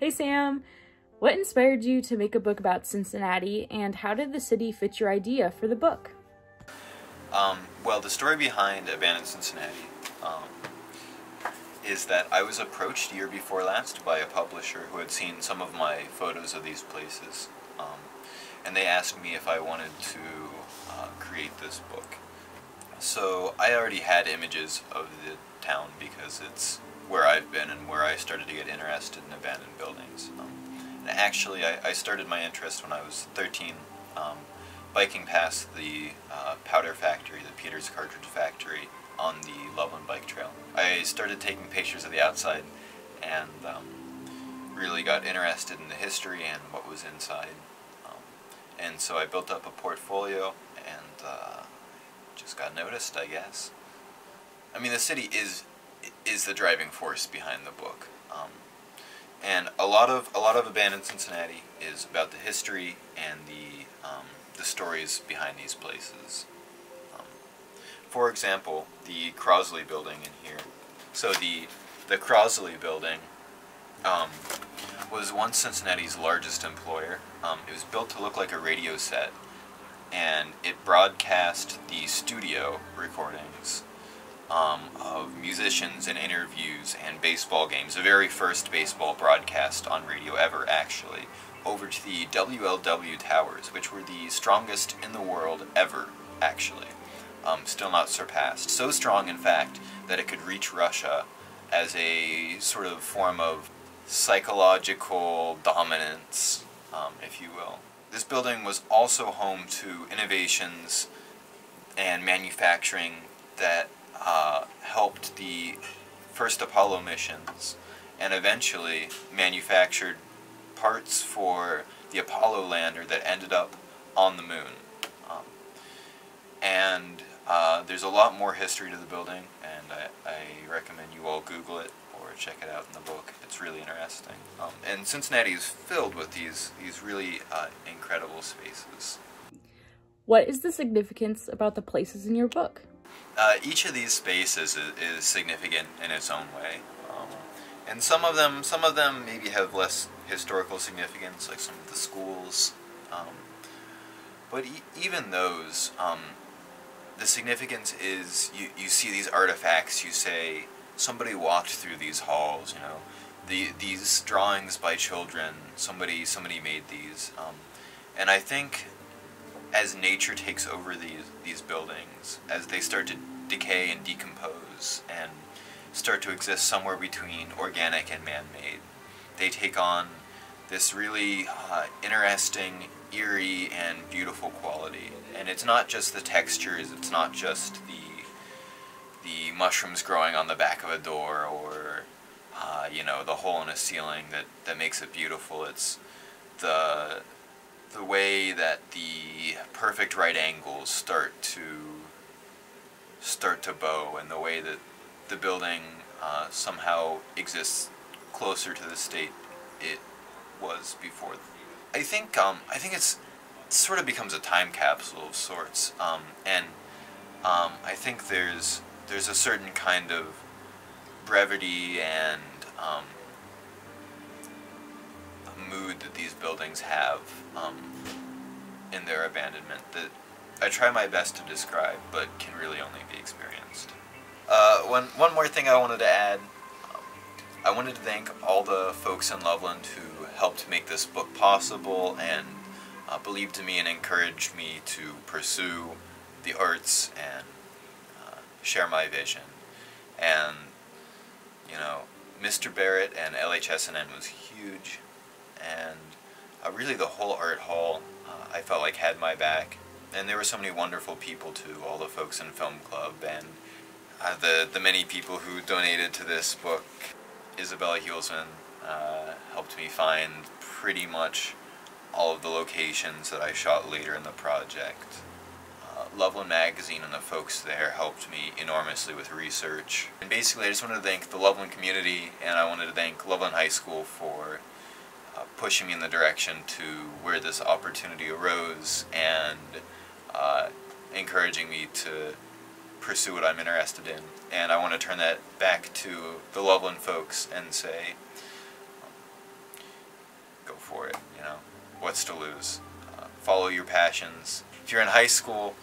Hey Sam, what inspired you to make a book about Cincinnati, and how did the city fit your idea for the book? Well, the story behind Abandoned Cincinnati is that I was approached year before last by a publisher who had seen some of my photos of these places, and they asked me if I wanted to create this book. So I already had images of the town because it's where I've been and where I started to get interested in abandoned buildings. And actually, I started my interest when I was 13, biking past the powder factory, the Peters cartridge factory, on the Loveland bike trail. I started taking pictures of the outside and really got interested in the history and what was inside. And so I built up a portfolio and just got noticed, I guess. I mean, the city is the driving force behind the book. And a lot of Abandoned Cincinnati is about the history and the stories behind these places. For example, the Crosley building in here. So the Crosley building was once Cincinnati's largest employer. It was built to look like a radio set, and it broadcast the studio recordings of musicians and interviews and baseball games, the very first baseball broadcast on radio ever, actually, over to the WLW towers, which were the strongest in the world ever, actually. Still not surpassed. So strong, in fact, that it could reach Russia as a sort of form of psychological dominance, if you will. This building was also home to innovations and manufacturing that helped the first Apollo missions, and eventually manufactured parts for the Apollo lander that ended up on the moon. There's a lot more history to the building, and I recommend you all Google it or check it out in the book. It's really interesting. And Cincinnati is filled with these really incredible spaces. What is the significance about the places in your book? Each of these spaces is significant in its own way, and some of them maybe have less historical significance, like some of the schools. But even those, the significance is you see these artifacts. You say somebody walked through these halls. You know, these drawings by children. Somebody made these, and I think, as nature takes over these buildings, as they start to decay and decompose and start to exist somewhere between organic and man-made, they take on this really interesting, eerie, and beautiful quality. And it's not just the textures, it's not just the mushrooms growing on the back of a door, or you know, the hole in a ceiling that makes it beautiful. It's the way that the perfect right angles start to bow, and the way that the building somehow exists closer to the state it was before. I think it sort of becomes a time capsule of sorts, and I think there's a certain kind of brevity and mood that these buildings have in their abandonment that I try my best to describe, but can really only be experienced. One more thing I wanted to add. I wanted to thank all the folks in Loveland who helped make this book possible and believed in me and encouraged me to pursue the arts and share my vision. And, you know, Mr. Barrett and LHS&N was huge, and really the whole art hall I felt like had my back. And there were so many wonderful people too, all the folks in Film Club, and the many people who donated to this book. Isabella Hulsman helped me find pretty much all of the locations that I shot later in the project. Loveland Magazine and the folks there helped me enormously with research. And basically I just wanted to thank the Loveland community, and I wanted to thank Loveland High School for pushing me in the direction to where this opportunity arose, and encouraging me to pursue what I'm interested in. And I want to turn that back to the Loveland folks and say, for it, you know? What's to lose? Follow your passions. If you're in high school,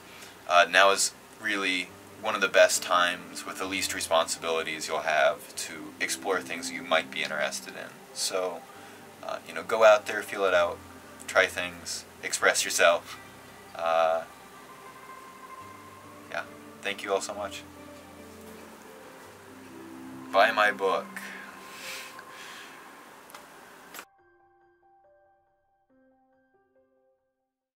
now is really one of the best times with the least responsibilities you'll have to explore things you might be interested in. So, you know, go out there, feel it out, try things, express yourself. Yeah, thank you all so much. Buy my book.